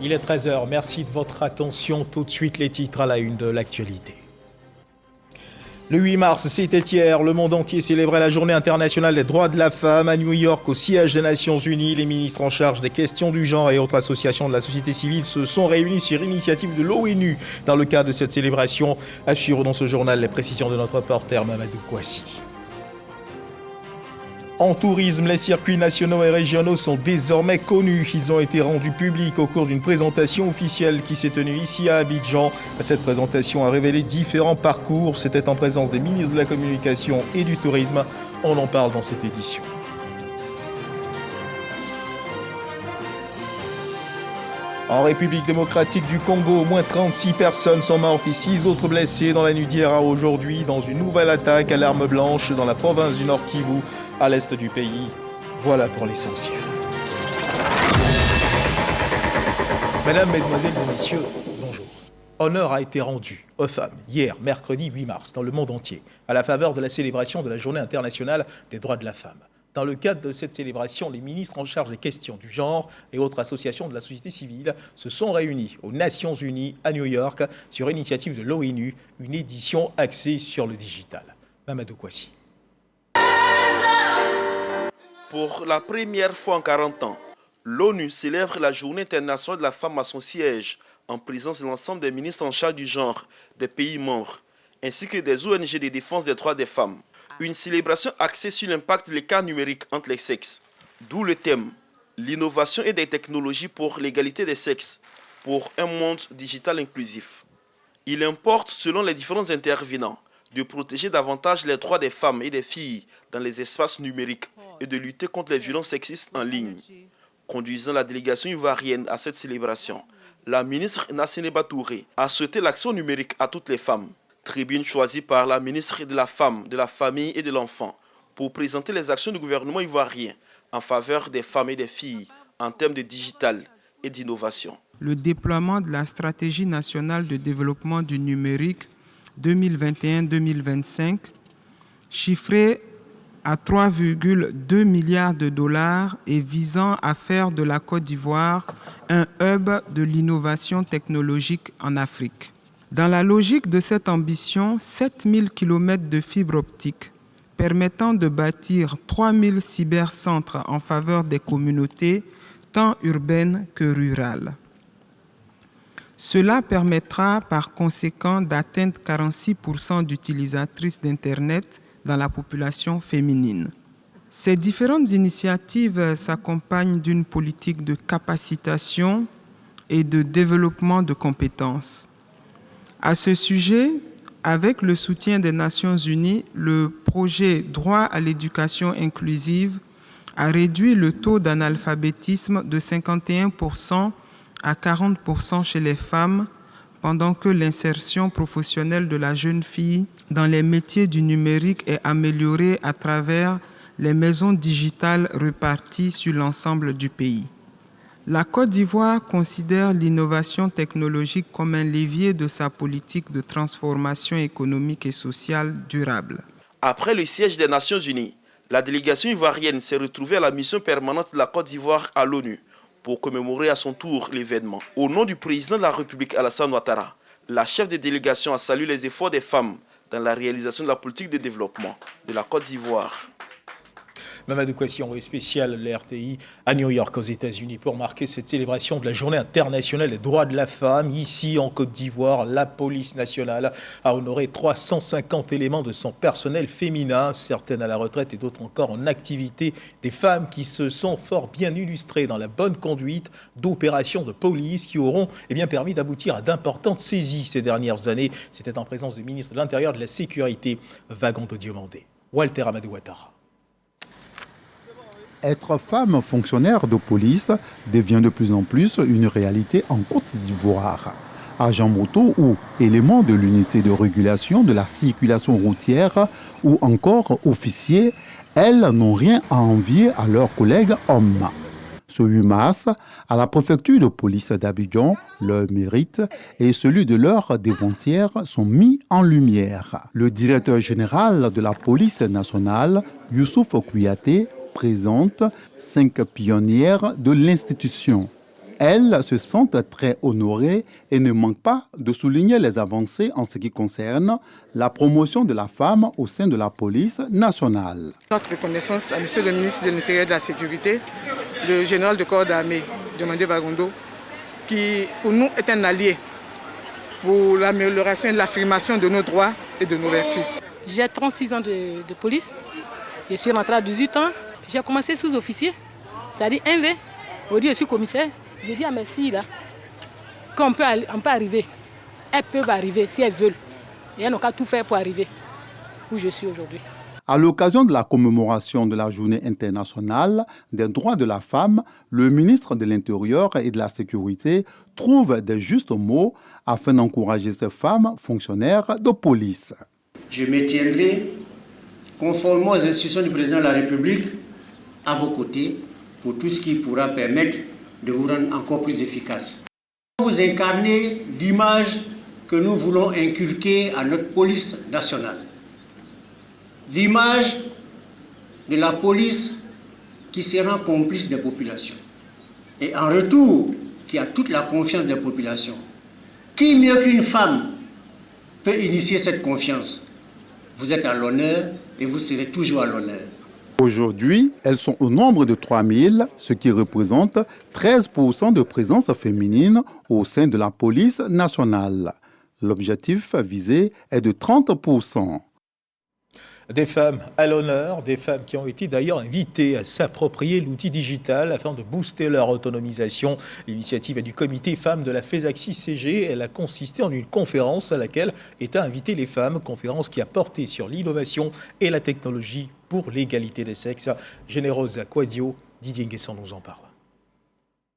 Il est 13h, merci de votre attention. Tout de suite les titres à la une de l'actualité. Le 8 mars, c'était hier, le monde entier célébrait la journée internationale des droits de la femme à New York, au siège des Nations Unies. Les ministres en charge des questions du genre et autres associations de la société civile se sont réunis sur initiative de l'ONU dans le cadre de cette célébration. À suivre dans ce journal les précisions de notre reporter Mamadou Kouassi. En tourisme, les circuits nationaux et régionaux sont désormais connus. Ils ont été rendus publics au cours d'une présentation officielle qui s'est tenue ici à Abidjan. Cette présentation a révélé différents parcours. C'était en présence des ministres de la Communication et du Tourisme. On en parle dans cette édition. En République démocratique du Congo, au moins 36 personnes sont mortes et 6 autres blessées dans la nuit d'hier à aujourd'hui dans une nouvelle attaque à l'arme blanche dans la province du Nord Kivu, à l'est du pays. Voilà pour l'essentiel. Mesdames, Mesdemoiselles et Messieurs, bonjour. Honneur a été rendu aux femmes hier, mercredi 8 mars, dans le monde entier, à la faveur de la célébration de la Journée internationale des droits de la femme. Dans le cadre de cette célébration, les ministres en charge des questions du genre et autres associations de la société civile se sont réunis aux Nations Unies à New York sur initiative de l'ONU, une édition axée sur le digital. Mamadou Kouassi. Pour la première fois en 40 ans, l'ONU célèbre la Journée internationale de la femme à son siège, en présence de l'ensemble des ministres en charge du genre des pays membres, ainsi que des ONG de défense des droits des femmes. Une célébration axée sur l'impact des cas numériques entre les sexes. D'où le thème « L'innovation et des technologies pour l'égalité des sexes, pour un monde digital inclusif ». Il importe, selon les différents intervenants, de protéger davantage les droits des femmes et des filles dans les espaces numériques et de lutter contre les violences sexistes en ligne. Conduisant la délégation ivoirienne à cette célébration, la ministre Nassénéba Touré a souhaité l'accès au numérique à toutes les femmes. Tribune choisie par la ministre de la Femme, de la Famille et de l'Enfant pour présenter les actions du gouvernement ivoirien en faveur des femmes et des filles en termes de digital et d'innovation. Le déploiement de la stratégie nationale de développement du numérique 2021-2025, chiffré à 3,2 milliards de dollars et visant à faire de la Côte d'Ivoire un hub de l'innovation technologique en Afrique. Dans la logique de cette ambition, 7000 km de fibres optiques permettant de bâtir 3000 cybercentres en faveur des communautés, tant urbaines que rurales. Cela permettra par conséquent d'atteindre 46% d'utilisatrices d'Internet dans la population féminine. Ces différentes initiatives s'accompagnent d'une politique de capacitation et de développement de compétences. À ce sujet, avec le soutien des Nations Unies, le projet Droit à l'éducation inclusive a réduit le taux d'analphabétisme de 51% à 40% chez les femmes, pendant que l'insertion professionnelle de la jeune fille dans les métiers du numérique est améliorée à travers les maisons digitales réparties sur l'ensemble du pays. La Côte d'Ivoire considère l'innovation technologique comme un levier de sa politique de transformation économique et sociale durable. Après le siège des Nations Unies, la délégation ivoirienne s'est retrouvée à la mission permanente de la Côte d'Ivoire à l'ONU pour commémorer à son tour l'événement. Au nom du président de la République Alassane Ouattara, la chef de délégation a salué les efforts des femmes dans la réalisation de la politique de développement de la Côte d'Ivoire. Mamadou Kouassi, envoyé spécial de la RTI à New York aux États-Unis pour marquer cette célébration de la Journée internationale des droits de la femme. Ici, en Côte d'Ivoire, la police nationale a honoré 350 éléments de son personnel féminin, certaines à la retraite et d'autres encore en activité. Des femmes qui se sont fort bien illustrées dans la bonne conduite d'opérations de police qui auront permis d'aboutir à d'importantes saisies ces dernières années. C'était en présence du ministre de l'Intérieur et de la Sécurité, Vagonto Diomandé. Walter Amadou Ouattara. Être femme fonctionnaire de police devient de plus en plus une réalité en Côte d'Ivoire. Agent moto ou élément de l'unité de régulation de la circulation routière ou encore officiers, elles n'ont rien à envier à leurs collègues hommes. Ce 8 mars, à la préfecture de police d'Abidjan, leur mérite et celui de leurs dévancières sont mis en lumière. Le directeur général de la police nationale, Youssouf Kouyaté, présente 5 pionnières de l'institution. Elles se sentent très honorées et ne manquent pas de souligner les avancées en ce qui concerne la promotion de la femme au sein de la police nationale. Notre reconnaissance à M. le ministre de l'Intérieur et de la Sécurité, le général de corps d'armée, Diomandé Bagondo, qui pour nous est un allié pour l'amélioration et l'affirmation de nos droits et de nos vertus. J'ai 36 ans de police, je suis rentré à 18 ans, j'ai commencé sous-officier, c'est-à-dire 1V. Aujourd'hui, je suis commissaire. J'ai dit à mes filles là qu'on peut arriver. Elles peuvent arriver si elles veulent. Et elles n'ont qu'à tout faire pour arriver où je suis aujourd'hui. À l'occasion de la commémoration de la Journée internationale des droits de la femme, le ministre de l'Intérieur et de la Sécurité trouve des justes mots afin d'encourager ces femmes fonctionnaires de police. Je me tiendrai, conformément aux instructions du président de la République, à vos côtés pour tout ce qui pourra permettre de vous rendre encore plus efficace. Vous incarnez l'image que nous voulons inculquer à notre police nationale. L'image de la police qui sera complice des populations. Et en retour, qui a toute la confiance des populations. Qui mieux qu'une femme peut initier cette confiance? Vous êtes à l'honneur et vous serez toujours à l'honneur. Aujourd'hui, elles sont au nombre de 3000, ce qui représente 13% de présence féminine au sein de la police nationale. L'objectif visé est de 30%. Des femmes à l'honneur, des femmes qui ont été d'ailleurs invitées à s'approprier l'outil digital afin de booster leur autonomisation. L'initiative est du comité femmes de la FESACSI-CG. Elle a consisté en une conférence à laquelle étaient invitées les femmes, conférence qui a porté sur l'innovation et la technologie pour l'égalité des sexes. Généreuse Quadio, Didier Nguessan nous en parle.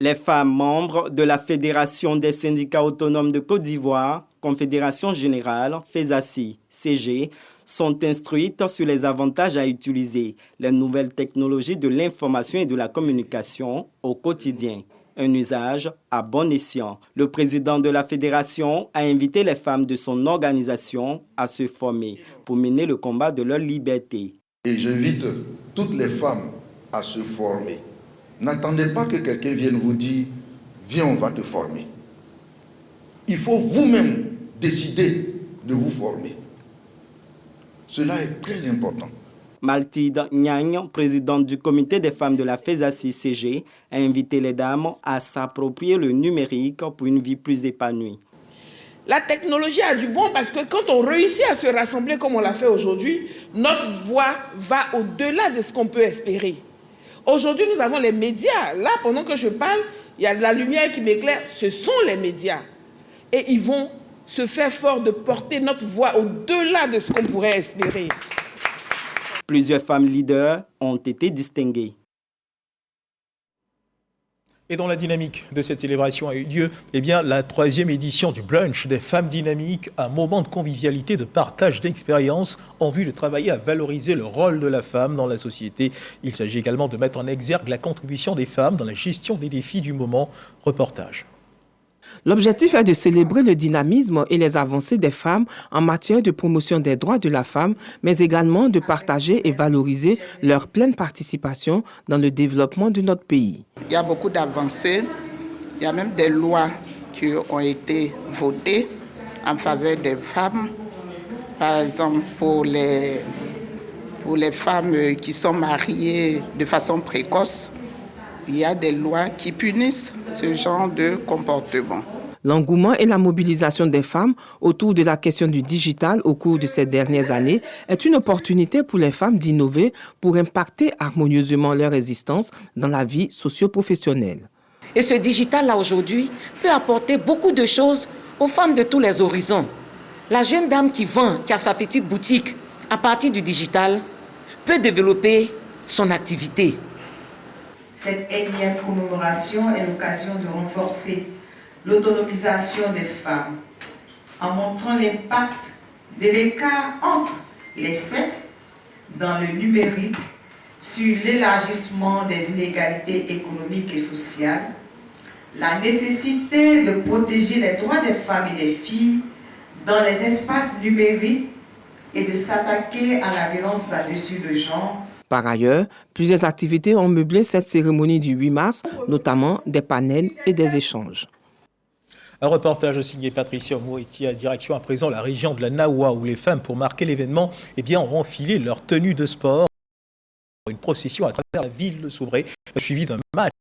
Les femmes membres de la Fédération des syndicats autonomes de Côte d'Ivoire, Confédération générale, FESACI-CG, sont instruites sur les avantages à utiliser les nouvelles technologies de l'information et de la communication au quotidien. Un usage à bon escient. Le président de la fédération a invité les femmes de son organisation à se former pour mener le combat de leur liberté. Et j'invite toutes les femmes à se former. N'attendez pas que quelqu'un vienne vous dire « Viens, on va te former ». Il faut vous-même décider de vous former. Cela est très important. Maltide Nyagne, présidente du comité des femmes de la FESACI-CG, a invité les dames à s'approprier le numérique pour une vie plus épanouie. La technologie a du bon parce que quand on réussit à se rassembler comme on l'a fait aujourd'hui, notre voix va au-delà de ce qu'on peut espérer. Aujourd'hui, nous avons les médias. Là, pendant que je parle, il y a de la lumière qui m'éclaire. Ce sont les médias. Et ils vont se faire fort de porter notre voix au-delà de ce qu'on pourrait espérer. Plusieurs femmes leaders ont été distinguées. Et dans la dynamique de cette célébration a eu lieu la 3e édition du brunch des femmes dynamiques, un moment de convivialité, de partage d'expériences en vue de travailler à valoriser le rôle de la femme dans la société. Il s'agit également de mettre en exergue la contribution des femmes dans la gestion des défis du moment. Reportage. L'objectif est de célébrer le dynamisme et les avancées des femmes en matière de promotion des droits de la femme, mais également de partager et valoriser leur pleine participation dans le développement de notre pays. Il y a beaucoup d'avancées, il y a même des lois qui ont été votées en faveur des femmes. Par exemple, pour les femmes qui sont mariées de façon précoce, il y a des lois qui punissent ce genre de comportement. L'engouement et la mobilisation des femmes autour de la question du digital au cours de ces dernières années est une opportunité pour les femmes d'innover pour impacter harmonieusement leur existence dans la vie socio-professionnelle. Et ce digital-là aujourd'hui peut apporter beaucoup de choses aux femmes de tous les horizons. La jeune dame qui vend, qui a sa petite boutique à partir du digital, peut développer son activité. Cette énième commémoration est l'occasion de renforcer l'autonomisation des femmes en montrant l'impact de l'écart entre les sexes dans le numérique sur l'élargissement des inégalités économiques et sociales, la nécessité de protéger les droits des femmes et des filles dans les espaces numériques et de s'attaquer à la violence basée sur le genre. Par ailleurs, plusieurs activités ont meublé cette cérémonie du 8 mars, notamment des panels et des échanges. Un reportage signé Patricia Moetia, direction à présent la région de la Nawa, où les femmes, pour marquer l'événement, ont enfilé leur tenue de sport. Une procession à travers la ville de Soubré, suivie d'un match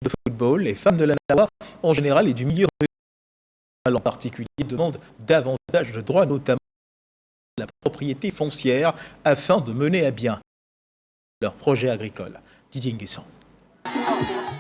de football. Les femmes de la Nawa, en général, et du milieu rural en particulier, demandent davantage de droits, notamment la propriété foncière, afin de mener à bien leur projet agricole. Didier Nguessan.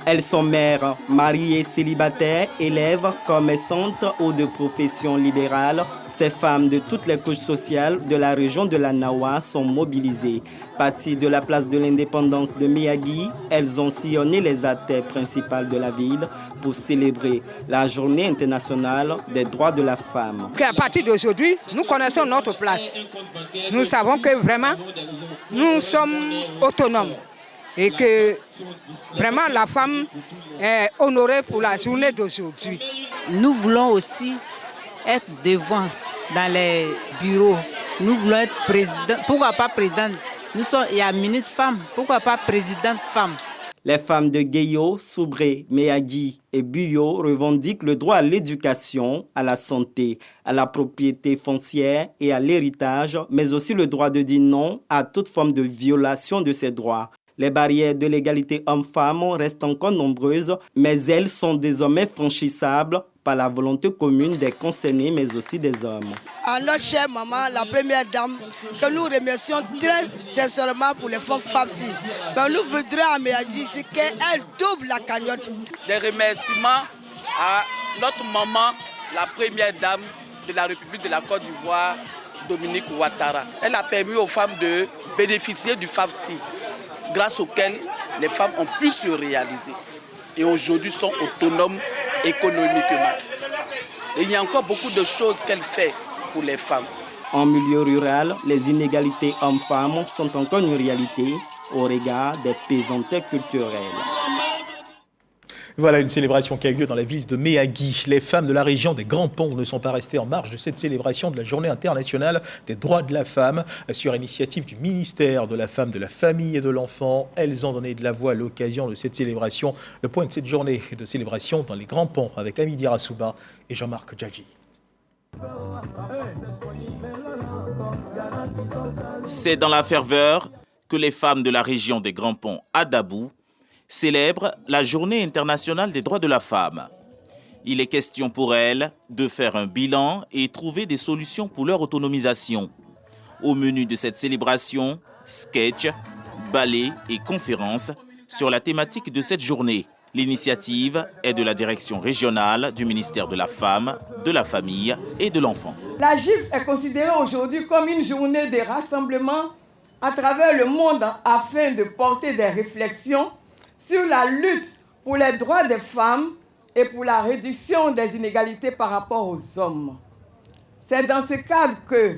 Elles sont mères, mariées, célibataires, élèves, commerçantes ou de professions libérales. Ces femmes de toutes les couches sociales de la région de la Nawa sont mobilisées. Parties de la place de l'indépendance de Miyagi, elles ont sillonné les artères principales de la ville pour célébrer la journée internationale des droits de la femme. À partir d'aujourd'hui, nous connaissons notre place. Nous savons que vraiment, nous sommes autonomes. Et que vraiment la femme est honorée pour la journée d'aujourd'hui. Nous voulons aussi être devant dans les bureaux. Nous voulons être président. Pourquoi pas présidente? Il y a ministre femme. Pourquoi pas présidente femme? Les femmes de Gueyo, Soubré, Meyagi et Buyo revendiquent le droit à l'éducation, à la santé, à la propriété foncière et à l'héritage, mais aussi le droit de dire non à toute forme de violation de ces droits. Les barrières de l'égalité homme-femme restent encore nombreuses, mais elles sont désormais franchissables par la volonté commune des concernés, mais aussi des hommes. À notre chère maman, la première dame, que nous remercions très sincèrement pour les femmes FAPSI. Mais nous voudrions à Meyagi ici qu'elle double la cagnotte. Des remerciements à notre maman, la première dame de la République de la Côte d'Ivoire, Dominique Ouattara. Elle a permis aux femmes de bénéficier du FAPSI, grâce auquel les femmes ont pu se réaliser et aujourd'hui sont autonomes économiquement. Et il y a encore beaucoup de choses qu'elle fait pour les femmes. En milieu rural, les inégalités hommes-femmes sont encore une réalité au regard des pesanteurs culturelles. Voilà une célébration qui a eu lieu dans la ville de Meyagi. Les femmes de la région des Grands Ponts ne sont pas restées en marge de cette célébration de la Journée internationale des droits de la femme. Sur initiative du ministère de la Femme, de la Famille et de l'Enfant, elles ont donné de la voix à l'occasion de cette célébration. Le point de cette journée de célébration dans les Grands Ponts avec Amidi Rassouba et Jean-Marc Djadji. C'est dans la ferveur que les femmes de la région des Grands Ponts à Dabou célèbrent la Journée internationale des droits de la femme. Il est question pour elles de faire un bilan et trouver des solutions pour leur autonomisation. Au menu de cette célébration, sketch, ballets et conférences sur la thématique de cette journée. L'initiative est de la direction régionale du ministère de la Femme, de la Famille et de l'Enfant. La GIF est considérée aujourd'hui comme une journée de rassemblement à travers le monde afin de porter des réflexions sur la lutte pour les droits des femmes et pour la réduction des inégalités par rapport aux hommes. C'est dans ce cadre que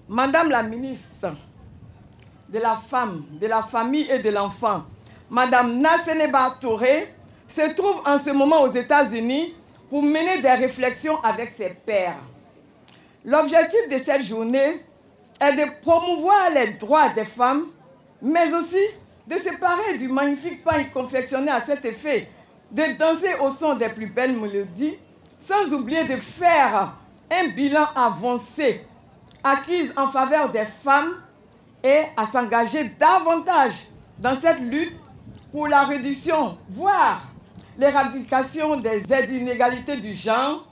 Madame la ministre de la Femme, de la Famille et de l'Enfant, Madame Nasseneba Touré, se trouve en ce moment aux États-Unis pour mener des réflexions avec ses pairs. L'objectif de cette journée est de promouvoir les droits des femmes, mais aussi de se parer du magnifique pain confectionné à cet effet, de danser au son des plus belles mélodies, sans oublier de faire un bilan avancé acquis en faveur des femmes et à s'engager davantage dans cette lutte pour la réduction, voire l'éradication des inégalités du genre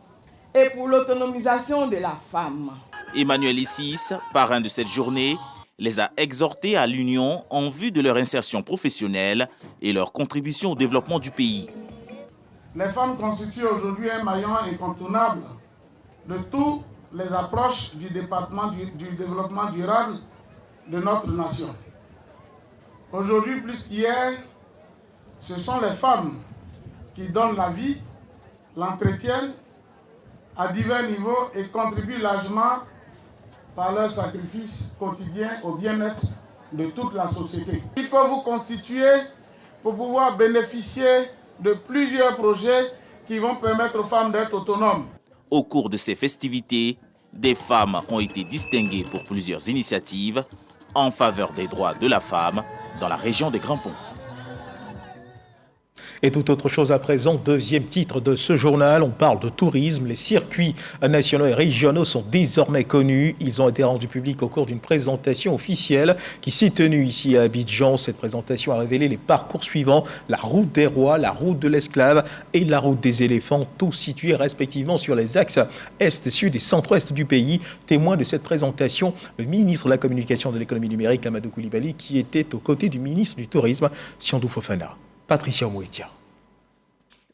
et pour l'autonomisation de la femme. Emmanuel Issis, parrain de cette journée, les a exhortés à l'union en vue de leur insertion professionnelle et leur contribution au développement du pays. Les femmes constituent aujourd'hui un maillon incontournable de toutes les approches du département du développement durable de notre nation. Aujourd'hui, plus qu'hier, ce sont les femmes qui donnent la vie, l'entretiennent à divers niveaux et contribuent largement par leur sacrifice quotidien au bien-être de toute la société. Il faut vous constituer pour pouvoir bénéficier de plusieurs projets qui vont permettre aux femmes d'être autonomes. Au cours de ces festivités, des femmes ont été distinguées pour plusieurs initiatives, en faveur des droits de la femme dans la région des Grands Ponts. Et tout autre chose à présent, deuxième titre de ce journal, on parle de tourisme. Les circuits nationaux et régionaux sont désormais connus. Ils ont été rendus publics au cours d'une présentation officielle qui s'est tenue ici à Abidjan. Cette présentation a révélé les parcours suivants: la route des rois, la route de l'esclave et la route des éléphants, tous situés respectivement sur les axes est, sud et centre-ouest du pays. Témoin de cette présentation, le ministre de la Communication et de l'économie numérique, Amadou Coulibaly, qui était aux côtés du ministre du Tourisme, Siandou Fofana. Patricia Mouetia.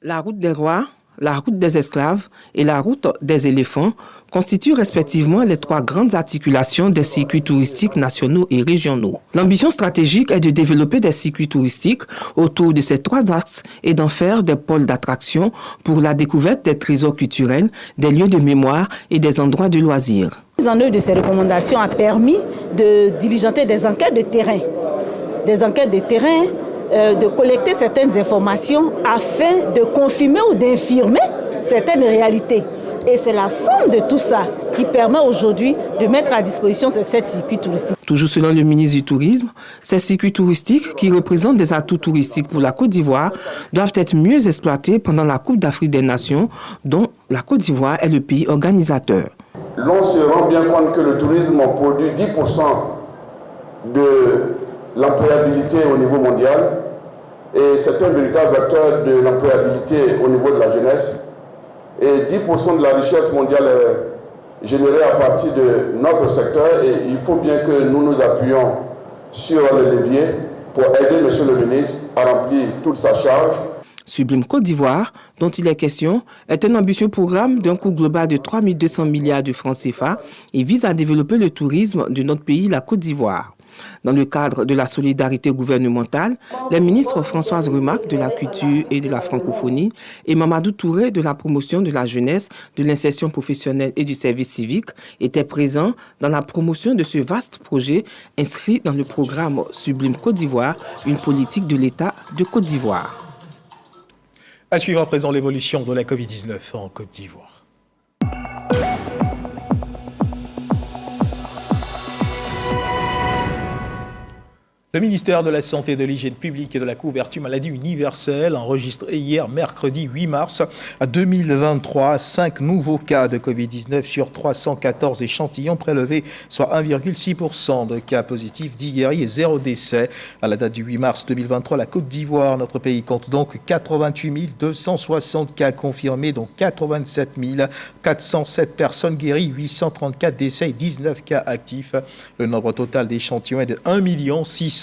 La route des rois, la route des esclaves et la route des éléphants constituent respectivement les trois grandes articulations des circuits touristiques nationaux et régionaux. L'ambition stratégique est de développer des circuits touristiques autour de ces trois axes et d'en faire des pôles d'attraction pour la découverte des trésors culturels, des lieux de mémoire et des endroits de loisirs. La mise en œuvre de ces recommandations a permis de diligenter des enquêtes de terrain. De collecter certaines informations afin de confirmer ou d'infirmer certaines réalités. Et c'est la somme de tout ça qui permet aujourd'hui de mettre à disposition ces 7 circuits touristiques. Toujours selon le ministre du Tourisme, ces circuits touristiques qui représentent des atouts touristiques pour la Côte d'Ivoire doivent être mieux exploités pendant la Coupe d'Afrique des Nations, dont la Côte d'Ivoire est le pays organisateur. L'on se rend bien compte que le tourisme produit 10% de l'employabilité au niveau mondial, et c'est un véritable acteur de l'employabilité au niveau de la jeunesse, et 10% de la richesse mondiale est générée à partir de notre secteur, et il faut bien que nous nous appuyions sur les leviers pour aider M. le ministre à remplir toute sa charge. Sublime Côte d'Ivoire, dont il est question, est un ambitieux programme d'un coût global de 3 200 milliards de francs CFA et vise à développer le tourisme de notre pays, la Côte d'Ivoire. Dans le cadre de la solidarité gouvernementale, les ministres Françoise Remarque de la Culture et de la Francophonie et Mamadou Touré de la Promotion de la Jeunesse, de l'Insertion professionnelle et du Service civique étaient présents dans la promotion de ce vaste projet inscrit dans le programme Sublime Côte d'Ivoire, une politique de l'État de Côte d'Ivoire. À suivre à présent l'évolution de la Covid-19 en Côte d'Ivoire. Le ministère de la Santé, de l'Hygiène publique et de la couverture maladie universelle enregistré hier, mercredi 8 mars 2023, 5 nouveaux cas de Covid-19 sur 314 échantillons prélevés, soit 1,6% de cas positifs, 10 guéris et 0 décès. À la date du 8 mars 2023, la Côte d'Ivoire, notre pays, compte donc 88 260 cas confirmés, dont 87 407 personnes guéries, 834 décès et 19 cas actifs. Le nombre total d'échantillons est de 1 681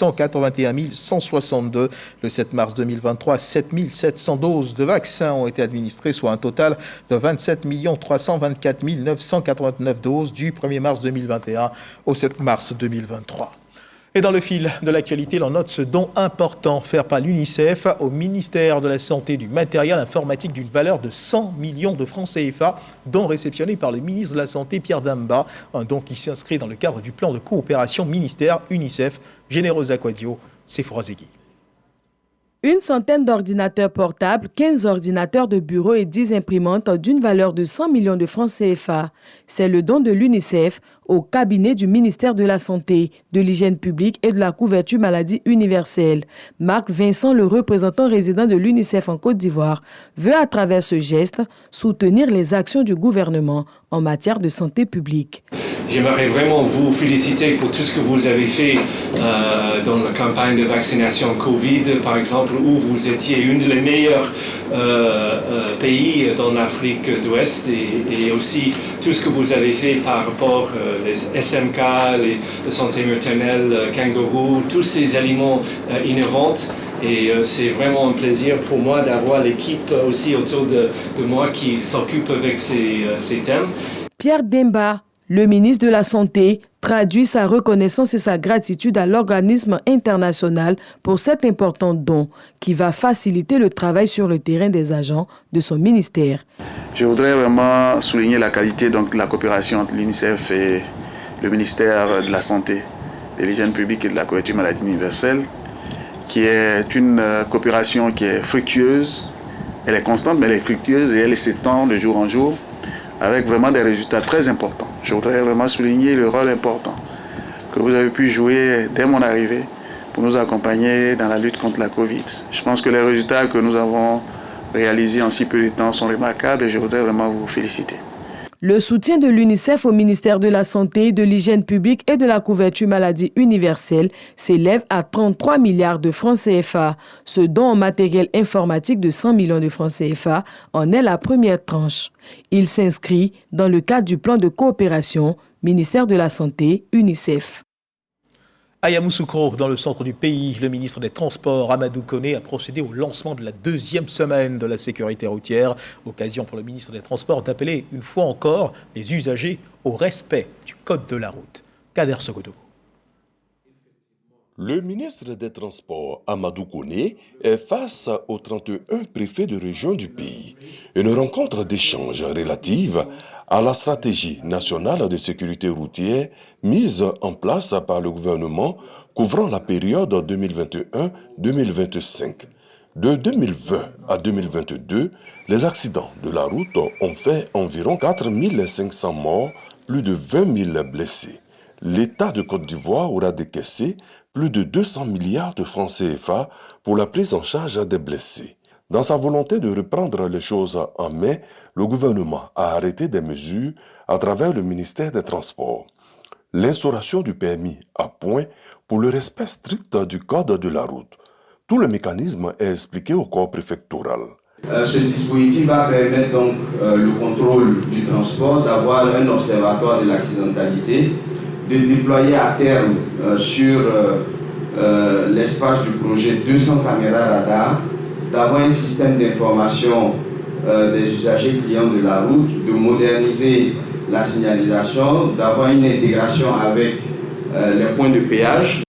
162. Le 7 mars 2023, 7 700 doses de vaccins ont été administrées, soit un total de 27 324 989 doses du 1er mars 2021 au 7 mars 2023. Et dans le fil de l'actualité, l'on note ce don important fait par l'UNICEF au ministère de la Santé du matériel informatique d'une valeur de 100 millions de francs CFA, don réceptionné par le ministre de la Santé, Pierre Damba, un don qui s'inscrit dans le cadre du plan de coopération ministère-UNICEF, Généreuse Aquadio, Sephora Zegui. Une centaine d'ordinateurs portables, 15 ordinateurs de bureau et 10 imprimantes d'une valeur de 100 millions de francs CFA. C'est le don de l'UNICEF au cabinet du ministère de la Santé, de l'Hygiène publique et de la couverture maladie universelle. Marc Vincent, le représentant résident de l'UNICEF en Côte d'Ivoire, veut à travers ce geste soutenir les actions du gouvernement en matière de santé publique. J'aimerais vraiment vous féliciter pour tout ce que vous avez fait dans la campagne de vaccination Covid, par exemple, où vous étiez une des meilleurs pays dans l'Afrique d'Ouest et aussi tout ce que vous avez fait par rapport les SMK, la santé maternelle, kangourou, tous ces aliments innovants. Et c'est vraiment un plaisir pour moi d'avoir l'équipe aussi autour de moi qui s'occupe avec ces thèmes. Pierre Demba, le ministre de la Santé, traduit sa reconnaissance et sa gratitude à l'organisme international pour cet important don qui va faciliter le travail sur le terrain des agents de son ministère. Je voudrais vraiment souligner la qualité de la coopération entre l'UNICEF et le ministère de la Santé, de l'Hygiène publique et de la couverture maladie universelle, qui est une coopération qui est fructueuse. Elle est constante, mais elle est fructueuse et elle s'étend de jour en jour, avec vraiment des résultats très importants. Je voudrais vraiment souligner le rôle important que vous avez pu jouer dès mon arrivée pour nous accompagner dans la lutte contre la Covid. Je pense que les résultats que nous avons réalisés en si peu de temps sont remarquables et je voudrais vraiment vous féliciter. Le soutien de l'UNICEF au ministère de la Santé, de l'Hygiène publique et de la couverture maladie universelle s'élève à 33 milliards de francs CFA. Ce don en matériel informatique de 100 millions de francs CFA en est la première tranche. Il s'inscrit dans le cadre du plan de coopération ministère de la Santé, UNICEF. À Yamoussoukro, dans le centre du pays, le ministre des Transports, Amadou Koné, a procédé au lancement de la deuxième semaine de la sécurité routière. Occasion pour le ministre des Transports d'appeler une fois encore les usagers au respect du code de la route. Kader Sogodo. Le ministre des Transports, Amadou Koné, est face aux 31 préfets de région du pays. Une rencontre d'échange relative à la stratégie nationale de sécurité routière mise en place par le gouvernement couvrant la période 2021-2025. De 2020 à 2022, les accidents de la route ont fait environ 4 500 morts, plus de 20 000 blessés. L'État de Côte d'Ivoire aura décaissé plus de 200 milliards de francs CFA pour la prise en charge des blessés. Dans sa volonté de reprendre les choses en main, le gouvernement a arrêté des mesures à travers le ministère des Transports. L'instauration du permis à points pour le respect strict du code de la route. Tout le mécanisme est expliqué au corps préfectoral. Ce dispositif va permettre donc le contrôle du transport, d'avoir un observatoire de l'accidentalité, de déployer à terme sur l'espace du projet 200 caméras radars, d'avoir un système d'information des usagers clients de la route, de moderniser la signalisation, d'avoir une intégration avec les points de péage.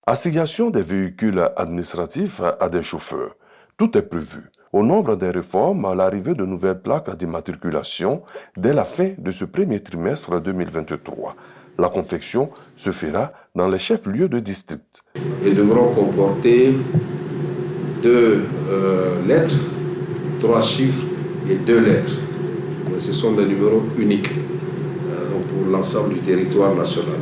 Assignation des véhicules administratifs à des chauffeurs. Tout est prévu. Au nombre des réformes, à l'arrivée de nouvelles plaques d'immatriculation dès la fin de ce premier trimestre 2023. La confection se fera dans les chefs-lieux de district. Ils devront comporter 2 lettres, 3 chiffres et 2 lettres. Ce sont des numéros uniques pour l'ensemble du territoire national.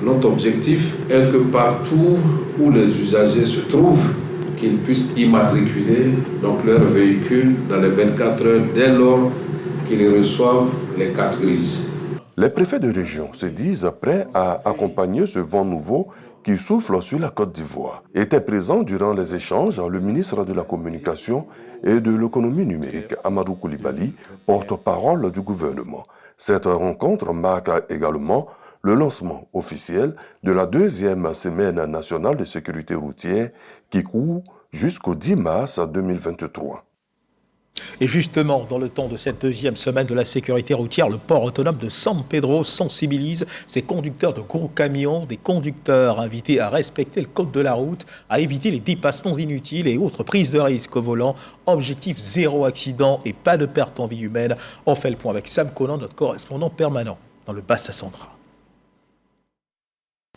Notre objectif est que partout où les usagers se trouvent, qu'ils puissent immatriculer donc leur véhicule dans les 24 heures dès lors qu'ils reçoivent les cartes grises. Les préfets de région se disent prêts à accompagner ce vent nouveau qui souffle sur la Côte d'Ivoire. Était présent durant les échanges le ministre de la Communication et de l'Économie numérique, Amadou Koulibaly, porte-parole du gouvernement. Cette rencontre marque également le lancement officiel de la deuxième semaine nationale de sécurité routière qui court jusqu'au 10 mars 2023. Et justement, dans le temps de cette deuxième semaine de la sécurité routière, le port autonome de San Pedro sensibilise ses conducteurs de gros camions, des conducteurs invités à respecter le code de la route, à éviter les dépassements inutiles et autres prises de risques au volant. Objectif 0 accident et pas de perte en vie humaine. On fait le point avec Sam Conan, notre correspondant permanent dans le Bas-Sassandra.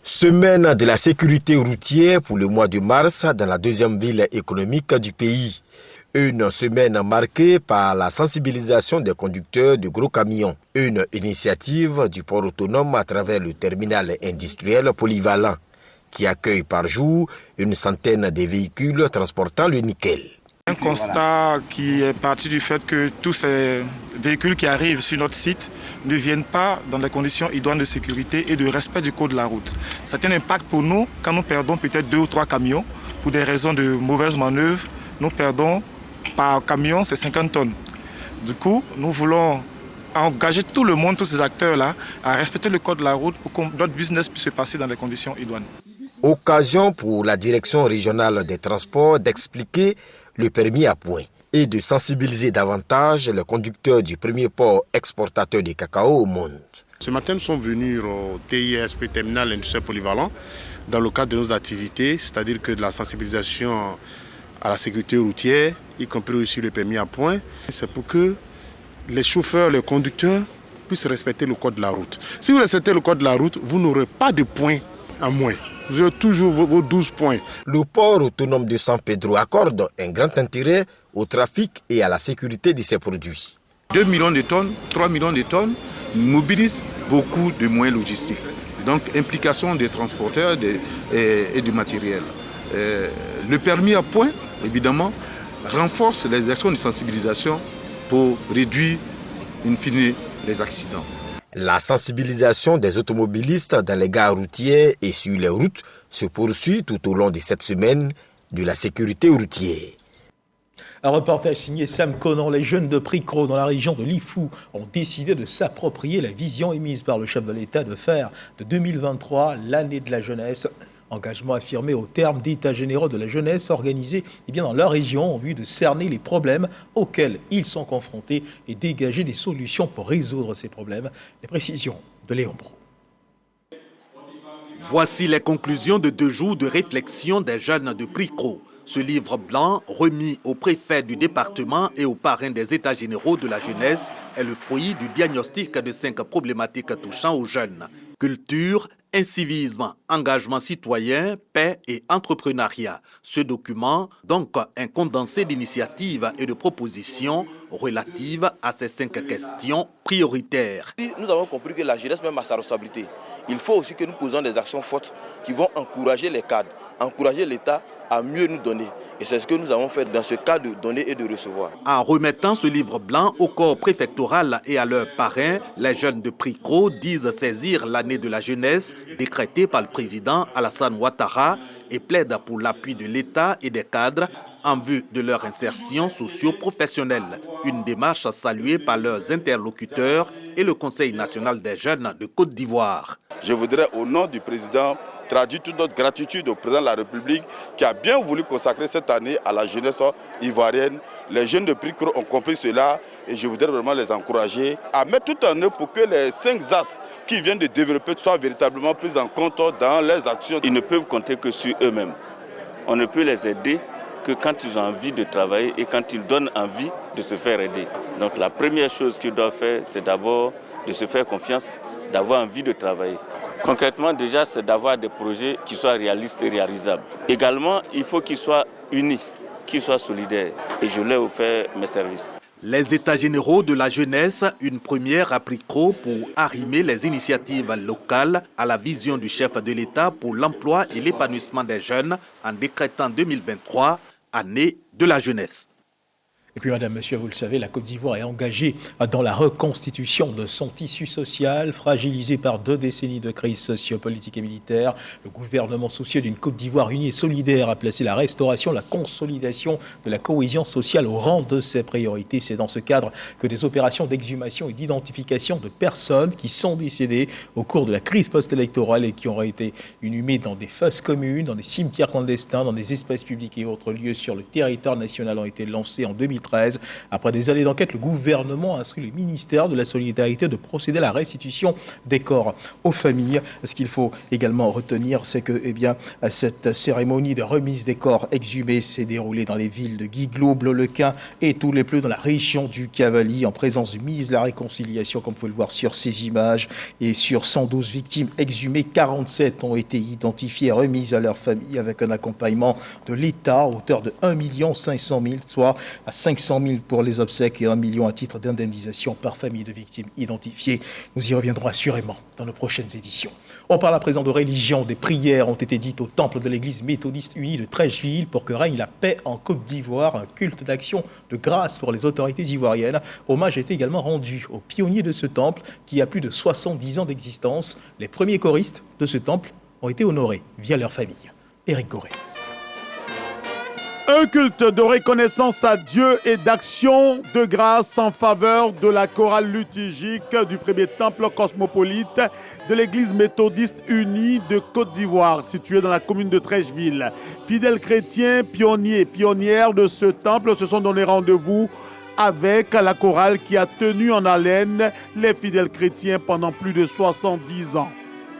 Semaine de la sécurité routière pour le mois de mars dans la deuxième ville économique du pays. Une semaine marquée par la sensibilisation des conducteurs de gros camions. Une initiative du port autonome à travers le terminal industriel polyvalent qui accueille par jour une centaine de véhicules transportant le nickel. Un constat qui est parti du fait que tous ces véhicules qui arrivent sur notre site ne viennent pas dans des conditions idoines de sécurité et de respect du code de la route. C'est un impact pour nous quand nous perdons peut-être 2 ou 3 camions pour des raisons de mauvaises manœuvres. Nous perdons par camion, c'est 50 tonnes. Du coup, nous voulons engager tout le monde, tous ces acteurs-là, à respecter le code de la route pour que notre business puisse se passer dans des conditions idoines. Occasion pour la direction régionale des transports d'expliquer le permis à point et de sensibiliser davantage les conducteurs du premier port exportateur de cacao au monde. Ce matin, nous sommes venus au TISP, terminal industriel polyvalent, dans le cadre de nos activités, c'est-à-dire que de la sensibilisation à la sécurité routière, y compris aussi le permis à point. C'est pour que les chauffeurs, les conducteurs puissent respecter le code de la route. Si vous respectez le code de la route, vous n'aurez pas de points à moins. Vous aurez toujours vos 12 points. Le port autonome de San Pedro accorde un grand intérêt au trafic et à la sécurité de ses produits. 2 millions de tonnes, 3 millions de tonnes mobilisent beaucoup de moyens logistiques. Donc implication des transporteurs et du matériel. Le permis à point, évidemment, renforce les actions de sensibilisation pour réduire, in fine, les accidents. La sensibilisation des automobilistes dans les gares routières et sur les routes se poursuit tout au long de cette semaine de la sécurité routière. Un reportage signé Sam Conan. Les jeunes de Pricro dans la région de Lifou ont décidé de s'approprier la vision émise par le chef de l'État de faire de 2023 l'année de la jeunesse. Engagement affirmé au terme d'états généraux de la jeunesse organisés dans leur région en vue de cerner les problèmes auxquels ils sont confrontés et dégager des solutions pour résoudre ces problèmes. Les précisions de Léon Brou. Voici les conclusions de 2 jours de réflexion des jeunes de Pricro. Ce livre blanc, remis au préfet du département et au parrain des états généraux de la jeunesse, est le fruit du diagnostic de 5 problématiques touchant aux jeunes. Culture, incivisme, engagement citoyen, paix et entrepreneuriat. Ce document, donc un condensé d'initiatives et de propositions relatives à ces 5 questions prioritaires. Nous avons compris que la jeunesse même a sa responsabilité. Il faut aussi que nous posons des actions fortes qui vont encourager les cadres, encourager l'État à mieux nous donner. Et c'est ce que nous avons fait dans ce cas de donner et de recevoir. En remettant ce livre blanc au corps préfectoral et à leurs parrains, les jeunes de Pricro disent saisir l'année de la jeunesse décrétée par le président Alassane Ouattara et plaident pour l'appui de l'État et des cadres en vue de leur insertion socio-professionnelle. Une démarche saluée par leurs interlocuteurs et le Conseil national des jeunes de Côte d'Ivoire. Je voudrais, au nom du président, traduire toute notre gratitude au président de la République qui a bien voulu consacrer cette année à la jeunesse ivoirienne. Les jeunes de Pricro ont compris cela et je voudrais vraiment les encourager à mettre tout en œuvre pour que les 5 axes qui viennent de développer soient véritablement pris en compte dans les actions. Ils ne peuvent compter que sur eux-mêmes. On ne peut les aider que quand ils ont envie de travailler et quand ils donnent envie de se faire aider. Donc la première chose qu'ils doivent faire, c'est d'abord de se faire confiance, d'avoir envie de travailler. Concrètement, déjà, c'est d'avoir des projets qui soient réalistes et réalisables. Également, il faut qu'ils soient unis, qu'ils soient solidaires. Et je leur ai offert mes services. Les états généraux de la jeunesse, une première à Pricro pour arrimer les initiatives locales à la vision du chef de l'État pour l'emploi et l'épanouissement des jeunes en décrétant 2023, année de la jeunesse. Et puis, madame, monsieur, vous le savez, la Côte d'Ivoire est engagée dans la reconstitution de son tissu social, fragilisé par 2 décennies de crise sociopolitique et militaire. Le gouvernement soucieux d'une Côte d'Ivoire unie et solidaire a placé la restauration, la consolidation de la cohésion sociale au rang de ses priorités. C'est dans ce cadre que des opérations d'exhumation et d'identification de personnes qui sont décédées au cours de la crise post-électorale et qui auraient été inhumées dans des fosses communes, dans des cimetières clandestins, dans des espaces publics et autres lieux sur le territoire national ont été lancées en 2013. Après des années d'enquête, le gouvernement a instruit le ministère de la Solidarité de procéder à la restitution des corps aux familles. Ce qu'il faut également retenir, c'est que cette cérémonie de remise des corps exhumés s'est déroulée dans les villes de Guiglo, Bleu-le-Quin et Tous-les-Pleux dans la région du Cavaly, en présence du ministre de la Réconciliation, comme vous pouvez le voir sur ces images. Et sur 112 victimes exhumées, 47 ont été identifiées et remises à leur famille avec un accompagnement de l'État à hauteur de 1 500 000, soit à 500 000 pour les obsèques et 1 million à titre d'indemnisation par famille de victimes identifiées. Nous y reviendrons assurément dans nos prochaines éditions. On parle à présent de religion. Des prières ont été dites au temple de l'église méthodiste unie de Trècheville pour que règne la paix en Côte d'Ivoire, un culte d'action de grâce pour les autorités ivoiriennes. Hommage a été également rendu aux pionniers de ce temple qui a plus de 70 ans d'existence. Les premiers choristes de ce temple ont été honorés via leur famille. Éric Goré. Un culte de reconnaissance à Dieu et d'action de grâce en faveur de la chorale liturgique du premier temple cosmopolite de l'église méthodiste unie de Côte d'Ivoire, située dans la commune de Trècheville. Fidèles chrétiens, pionniers et pionnières de ce temple se sont donné rendez-vous avec la chorale qui a tenu en haleine les fidèles chrétiens pendant plus de 70 ans.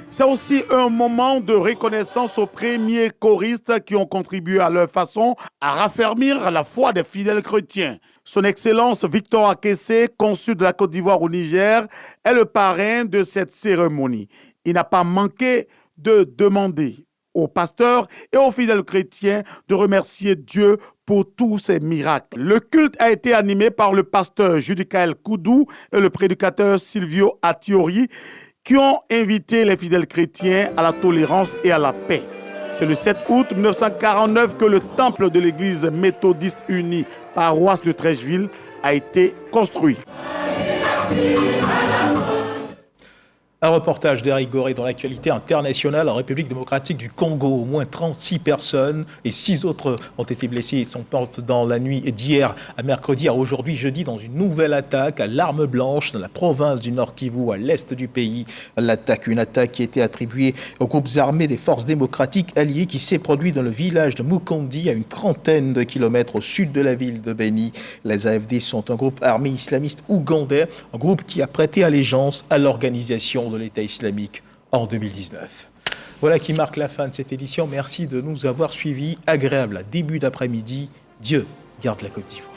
C'est aussi un moment de reconnaissance aux premiers choristes qui ont contribué à leur façon à raffermir la foi des fidèles chrétiens. Son Excellence Victor Akessé, consul de la Côte d'Ivoire au Niger, est le parrain de cette cérémonie. Il n'a pas manqué de demander aux pasteurs et aux fidèles chrétiens de remercier Dieu pour tous ces miracles. Le culte a été animé par le pasteur Judicaël Koudou et le prédicateur Silvio Attiori, qui ont invité les fidèles chrétiens à la tolérance et à la paix. C'est le 7 août 1949 que le temple de l'église méthodiste unie, paroisse de Trècheville, a été construit. Un reportage d'Éric Goré dans l'actualité internationale en République démocratique du Congo. Au moins 36 personnes et 6 autres ont été blessés et sont mortes dans la nuit d'hier à mercredi à aujourd'hui jeudi dans une nouvelle attaque à l'arme blanche dans la province du Nord Kivu à l'est du pays. Une attaque qui a été attribuée aux groupes armés des forces démocratiques alliées qui s'est produite dans le village de Mukondi à une trentaine de kilomètres au sud de la ville de Beni. Les AFD sont un groupe armé islamiste ougandais, un groupe qui a prêté allégeance à l'organisation de l'État islamique en 2019. Voilà qui marque la fin de cette édition. Merci de nous avoir suivis. Agréable début d'après-midi. Dieu garde la Côte d'Ivoire.